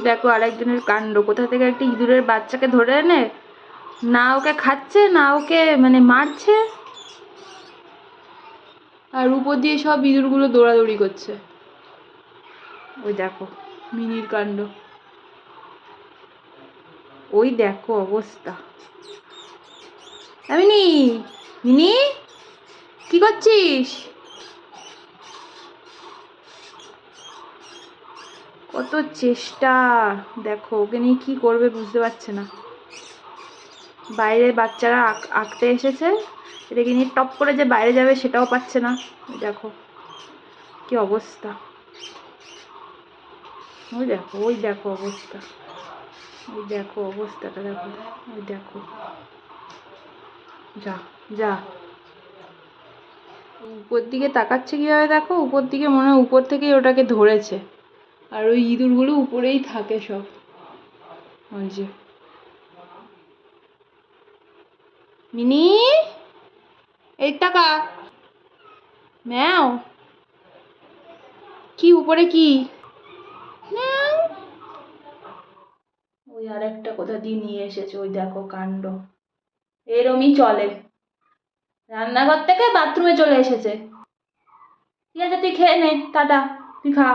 দেখো আরেকজনের কাণ্ড, কোথা থেকে একটা ইঁদুরের বাচ্চাকে ধরে এনে না ওকে খাচ্ছে না ওকে মানে মারছে, আর উপর দিয়ে সব ইঁদুরগুলো দৌড়াদৌড়ি করছে। ওই দেখো মিনির কাণ্ড, ওই দেখো অবস্থা। মিনি, মিনি কি করছিস? কত চেষ্টা, দেখো ওকে নিয়ে কি করবে বুঝতে পারছে না। বাইরে বাচ্চারা আঁকতে এসেছে, এটাকে নিয়ে টপ করে যে বাইরে যাবে সেটাও পাচ্ছে না। দেখো কি অবস্থা, ওই দেখো ওই দেখো অবস্থা, ওই দেখো অবস্থাটা দেখো, ওই দেখো, যা যা। উপর দিকে তাকাচ্ছে কীভাবে দেখো, উপর দিকে মনে হয় উপর থেকেই ওটাকে ধরেছে, আর ওই ইঁদুরগুলো উপরেই থাকে সব। ওই যে মিনি, এই টাকা ম্যাও, কি উপরে কি ম্যাও, ওই আর একটা কোথা দিয়ে নিয়ে এসেছে, ওই দেখো কাণ্ড। এরমই চলে, রান্নাঘর থেকে বাথরুমে চলে এসেছে। ঠিক আছে তুই খেয়ে নে, টাটা, তুই খা।